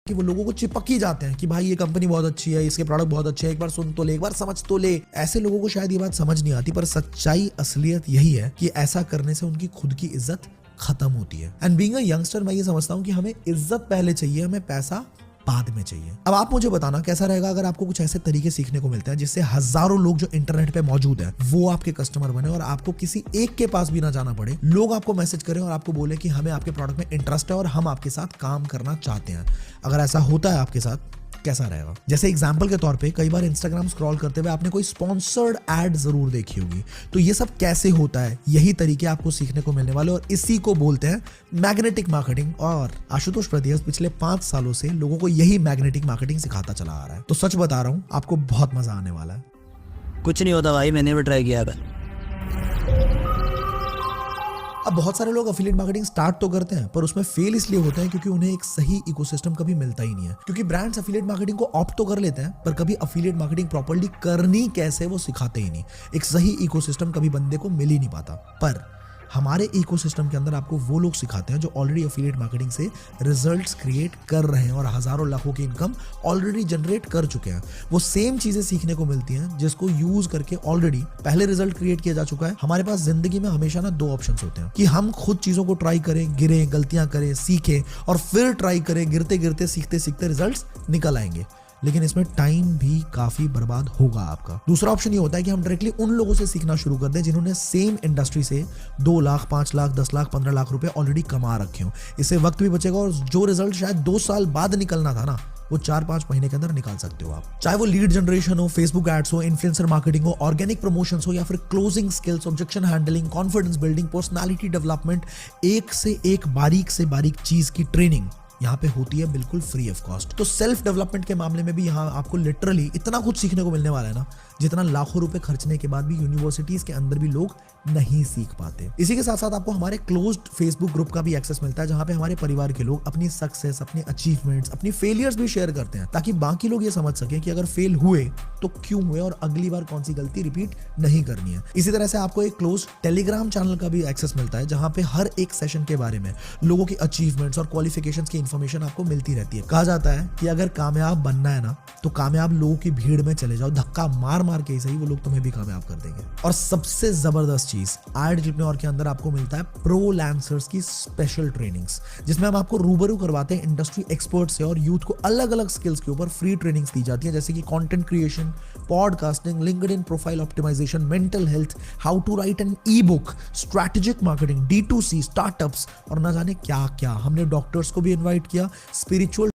कि वो लोगों को चिपक ही जाते हैं कि भाई ये कंपनी बहुत अच्छी है, इसके प्रोडक्ट बहुत अच्छे हैं, एक बार सुन तो ले, एक बार समझ तो ले। ऐसे लोगों को शायद ये बात समझ नहीं आती, पर सच्चाई असलियत यही है कि ऐसा करने से उनकी खुद की इज्जत खत्म होती है। एंड बीइंग अ यंगस्टर मैं ये समझता हूँ कि हमें इज्जत पहले चाहिए, हमें पैसा बाद में चाहिए। अब आप मुझे बताना कैसा रहेगा अगर आपको कुछ ऐसे तरीके सीखने को मिलते हैं जिससे हजारों लोग जो इंटरनेट पे मौजूद हैं वो आपके कस्टमर बने और आपको किसी एक के पास भी ना जाना पड़े, लोग आपको मैसेज करें और आपको बोले कि हमें आपके प्रोडक्ट में इंटरेस्ट है और हम आपके साथ काम करना चाहते हैं। अगर ऐसा होता है आपके साथ, कैसा रहेगा? जैसे एग्जाम्पल के तौर पे कई बार इंस्टाग्राम स्क्रॉल करते हुए आपने कोई स्पॉन्सर्ड एड जरूर देखी होगी। तो ये सब कैसे होता है, यही तरीके आपको सीखने को मिलने वाले और इसी को बोलते हैं मैग्नेटिक मार्केटिंग। और आशुतोष प्रतिहस पिछले 5 सालों से लोगों को यही मैग्नेटिक मार्केटिंग सिखाता चला आ रहा है। तो सच बता रहा हूं, आपको बहुत मजा आने वाला है। कुछ नहीं होता भाई, मैंने भी ट्राई किया है। अब बहुत सारे लोग एफिलिएट मार्केटिंग स्टार्ट तो करते हैं पर उसमें फेल इसलिए होते हैं क्योंकि उन्हें एक सही इकोसिस्टम कभी मिलता ही नहीं है। क्योंकि ब्रांड्स एफिलिएट मार्केटिंग को ऑप्ट तो कर लेते हैं पर कभी एफिलिएट मार्केटिंग प्रॉपर्ली करनी कैसे वो सिखाते ही नहीं। एक सही इकोसिस्टम कभी बंदे को मिल ही नहीं पाता। पर हमारे इकोसिस्टम के अंदर आपको वो लोग सिखाते हैं जो ऑलरेडी एफिलिएट मार्केटिंग से रिजल्ट्स क्रिएट कर रहे हैं और हजारों लाखों की इनकम ऑलरेडी जनरेट कर चुके हैं। वो सेम चीजें सीखने को मिलती हैं जिसको यूज करके ऑलरेडी पहले रिजल्ट क्रिएट किया जा चुका है। हमारे पास जिंदगी में हमेशा ना 2 ऑप्शंस होते हैं कि हम खुद चीजों को ट्राई करें, गिरें, गलतियां करें, सीखें और फिर ट्राई करें, गिरते गिरते सीखते सीखते रिजल्ट्स निकल आएंगे। लेकिन इसमें टाइम भी काफी बर्बाद होगा आपका। दूसरा ऑप्शन ये होता है कि हम डायरेक्टली उन लोगों से सीखना शुरू कर दें जिन्होंने सेम इंडस्ट्री से 2 लाख, 5 लाख, 10 लाख, 15 लाख रुपए ऑलरेडी कमा रखे हो। इससे वक्त भी बचेगा और जो रिजल्ट शायद 2 साल बाद निकलना था ना, वो 4-5 महीने के अंदर निकाल सकते हो आप। चाहे वो लीड जनरेशन हो, फेसबुक एड्स हो, इन्फ्लुएंसर मार्केटिंग हो, ऑर्गेनिक प्रमोशंस हो या फिर closing skills, objection handling, confidence building, personality development, एक से एक बारीक से बारीक चीज की ट्रेनिंग यहाँ पे होती है बिल्कुल फ्री ऑफ कॉस्ट। तो सेल्फ डेवलपमेंट के मामले में भी यहाँ आपको लिटरली इतना कुछ सीखने को मिलने वाला है ना, जितना लाखों रुपए खर्चने के बाद भी यूनिवर्सिटीज के अंदर भी लोग नहीं सीख पाते। इसी के साथ साथ आपको हमारे क्लोज्ड फेसबुक ग्रुप का भी एक्सेस मिलता है जहां पे हमारे परिवार के लोग अपनी सक्सेस, अपने अचीवमेंट्स, अपनी फेलियर्स भी शेयर करते हैं ताकि बाकी लोग ये समझ सके कि अगर फेल हुए तो क्यों हुए और अगली बार कौन सी गलती रिपीट नहीं करनी है। इसी तरह से आपको एक क्लोज टेलीग्राम चैनल का भी एक्सेस मिलता है जहां पे हर एक सेशन के बारे में लोगों की अचीवमेंट्स और क्वालिफिकेशंस की इंफॉर्मेशन आपको मिलती रहती है। कहा जाता है कि अगर कामयाब बनना है ना तो कामयाब लोगों की भीड़ में चले जाओ, धक्का मार मार के ही सही, वो लोग तुम्हें भी कामयाब कर देंगे। और सबसे जबरदस्त चीज एंटरप्रेन्योर के अंदर आपको मिलता है प्रो लैंसर्स की स्पेशल ट्रेनिंग्स, जिसमें हम आपको रूबरू करवाते हैं इंडस्ट्री एक्सपर्ट से और यूथ को अलग अलग स्किल्स के ऊपर फ्री ट्रेनिंग्स दी जाती है, जैसे कि content creation, podcasting, LinkedIn profile optimization, mental health, how to write an e book, strategic marketing, D2C, startups और ना जाने क्या क्या। हमने डॉक्टर्स को भी इन्वाइट किया, स्पिरिचुअल